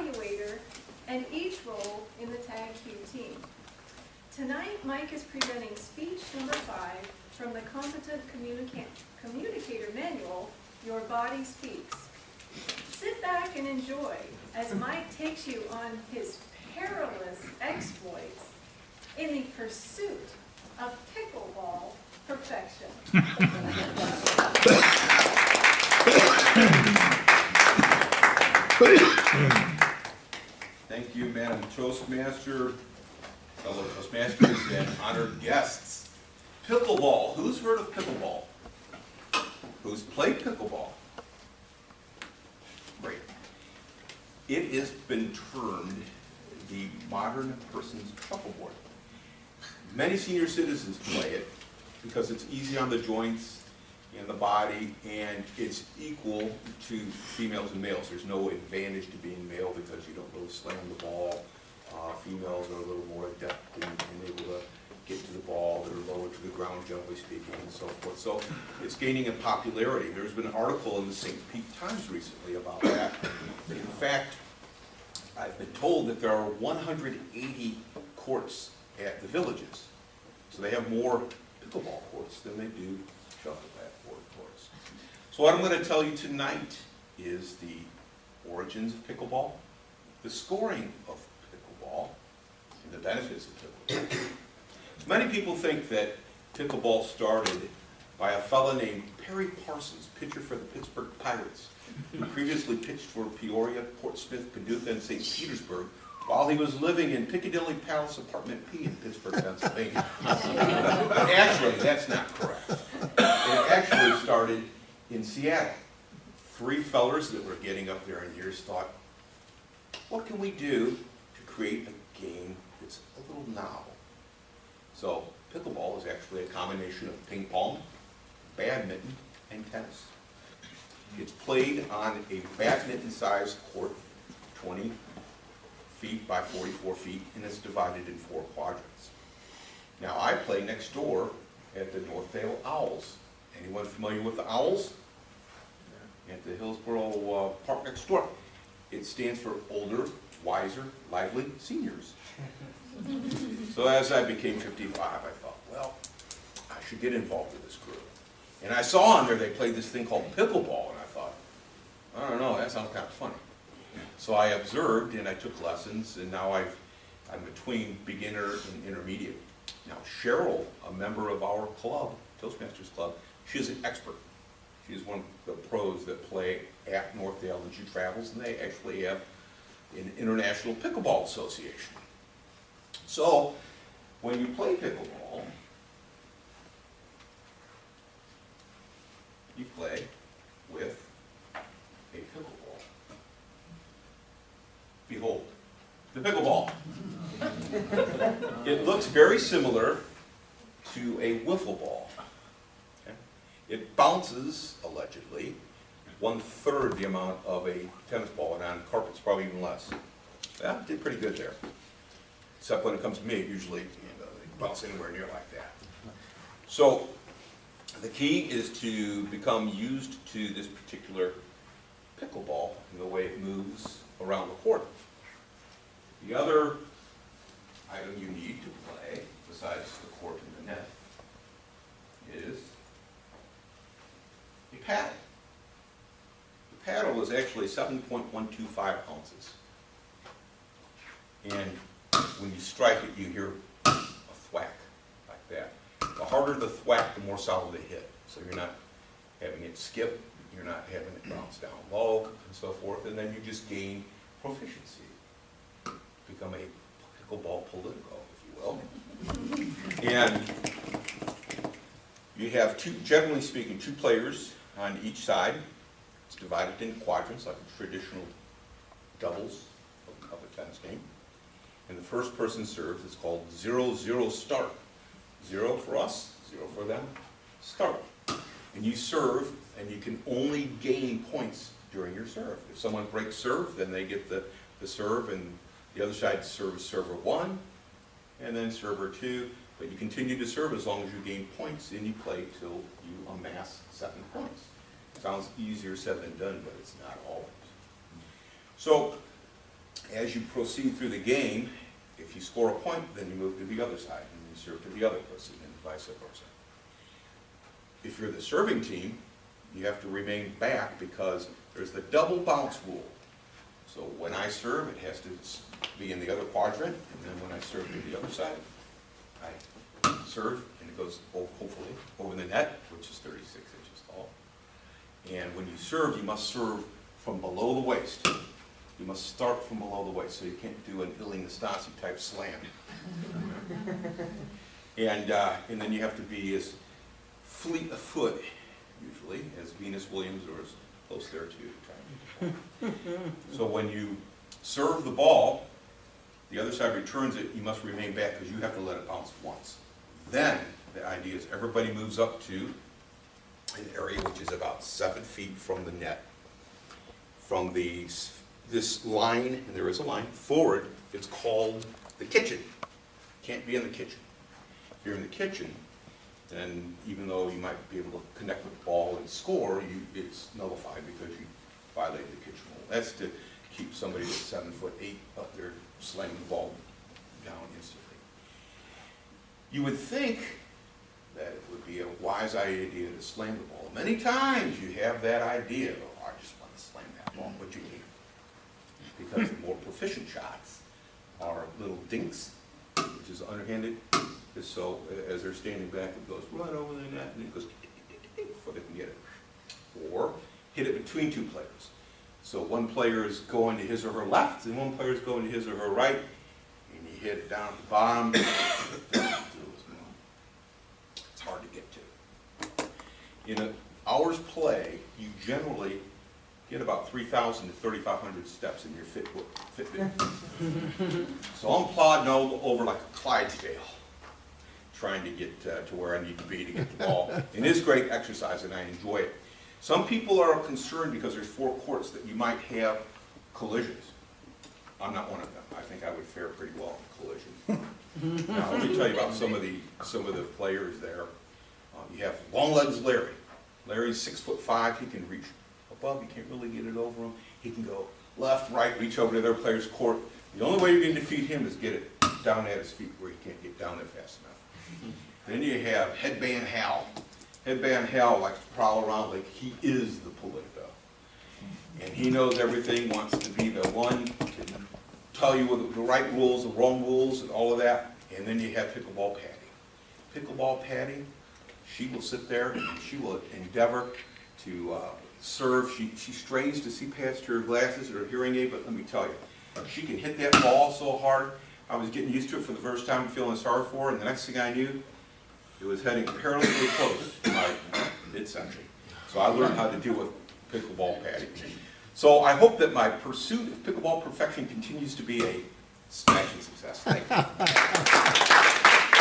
evaluator, and each role in the tag Q team. Tonight, Mike is presenting speech number 5 from the Competent Communicator Manual, Your Body Speaks. Sit back and enjoy as Mike takes you on his perilous exploits in the pursuit of pickleball perfection. Thank you, Madam Toastmaster, fellow Toastmasters, and honored guests. Pickleball. Who's heard of pickleball? Who's played pickleball? Great. It has been termed the modern person's shuffleboard. Many senior citizens play it because it's easy on the joints and the body, and it's equal to females and males. There's no advantage to being male because you don't really slam the ball. Females are a little more adept in able to get to the ball. They're lower to the ground, generally speaking, and so forth. So it's gaining in popularity. There's been an article in the St. Pete Times recently about that. In fact, I've been told that there are 180 courts at the villages. So they have more pickleball courts than they do shuffleboard courts. So what I'm going to tell you tonight is the origins of pickleball, the scoring of pickleball, and the benefits of pickleball. Many people think that pickleball started by a fellow named Perry Parsons, pitcher for the Pittsburgh Pirates, who previously pitched for Peoria, Portsmouth, Paducah, and St. Petersburg, while he was living in Piccadilly Palace Apartment P in Pittsburgh, Pennsylvania. Actually, that's not correct. It actually started in Seattle. 3 fellers that were getting up there in years thought, what can we do to create a game that's a little novel? So pickleball is actually a combination of ping pong, badminton, and tennis. It's played on a badminton-sized court, 20 feet by 44 feet, and it's divided in 4 quadrants. Now, I play next door at the Northdale Owls. Anyone familiar with the Owls? At the Hillsborough Park next door. It stands for Older, Wiser, Lively Seniors. So as I became 55, I thought, well, I should get involved with this group. And I saw on there they played this thing called pickleball, and I thought, I don't know, that sounds kind of funny. So I observed and I took lessons, and now I'm between beginner and intermediate. Now Cheryl, a member of our club, Toastmasters Club, she is an expert. She's one of the pros that play at Northdale, and she travels, and they actually have an International Pickleball Association. So when you play pickleball, you play with a pickleball. Behold, the pickleball. It looks very similar to a wiffle ball. Okay? It bounces, allegedly, 1/3 the amount of a tennis ball, and on carpets probably even less. Yeah, did pretty good there. Except when it comes to me, usually they bounce anywhere near like that. So the key is to become used to this particular pickleball and the way it moves around the court. The other item you need to play, besides the court and the net, is a paddle. The paddle is actually 7.125 ounces. And when you strike it, you hear a thwack like that. The harder the thwack, the more solid the hit. So you're not having it skip, you're not having it bounce down low, and so forth, and then you just gain proficiency. Become a pickleball politico, if you will. And you have generally speaking, 2 players on each side. It's divided into quadrants like a traditional doubles of a tennis game. And the first person serves. It's called 0-0 start. 0 for us, 0 for them, start. And you serve, and you can only gain points during your serve. If someone breaks serve, then they get the serve, and the other side serves server 1, and then server 2. But you continue to serve as long as you gain points, and you play till you amass 7 points. Sounds easier said than done, but it's not always. So As you proceed through the game, if you score a point, then you move to the other side, and you serve to the other person, and vice versa. If you're the serving team, you have to remain back because there's the double bounce rule. So when I serve, it has to be in the other quadrant, and then when I serve to the other side, I serve, and it goes, hopefully, over the net, which is 36 inches tall. And when you serve, you must serve from below the waist. You must start from below the waist, so you can't do an Ilie Nastase type slam. And then you have to be as fleet of foot, usually, as Venus Williams or as close there to. So when you serve the ball, the other side returns it, you must remain back because you have to let it bounce once. Then the idea is everybody moves up to an area which is about 7 feet from the net. From this line, and there is a line, forward, it's called the kitchen. Can't be in the kitchen. If you're in the kitchen, then even though you might be able to connect with the ball and score, it's nullified because you violated the kitchen rule. That's to keep somebody that's 7'8" up there slamming the ball down instantly. You would think that it would be a wise idea to slam the ball. Many times you have that idea, oh, I just want to slam that ball, but you can't. Because the more proficient shots are little dinks, which is underhanded, so as they're standing back, it goes right over the net, and it goes before they can get it. Or hit it between two players. So one player is going to his or her left, and one player is going to his or her right, and you hit it down at the bottom. It's hard to get to. In an hour's play, you generally get about 3,000 to 3,500 steps in your Fitbit. So I'm plodding over like a Clydesdale, trying to get to where I need to be to get the ball. It is great exercise, and I enjoy it. Some people are concerned because there's 4 courts that you might have collisions. I'm not one of them. I think I would fare pretty well in collision. Now, let me tell you about some of the players there. You have Long Legs Larry. Larry's 6'5". He can reach above. You can't really get it over him. He can go left, right, reach over to their player's court. The only way you can defeat him is get it down at his feet where he can't get down there fast enough. Then you have Headband Hal. Headband Hal likes to prowl around like he is the Politico. And he knows everything, wants to be the one to tell you the right rules, the wrong rules, and all of that. And then you have Pickleball Patty. Pickleball Patty, she will sit there and she will endeavor to serve. She strains to see past her glasses or her hearing aid, but let me tell you, she can hit that ball so hard. I was getting used to it for the first time, feeling sorry for her, and the next thing I knew, it was heading perilously close to my midsection. So I learned how to deal with Pickleball Patty. So I hope that my pursuit of pickleball perfection continues to be a smashing success. Thank you.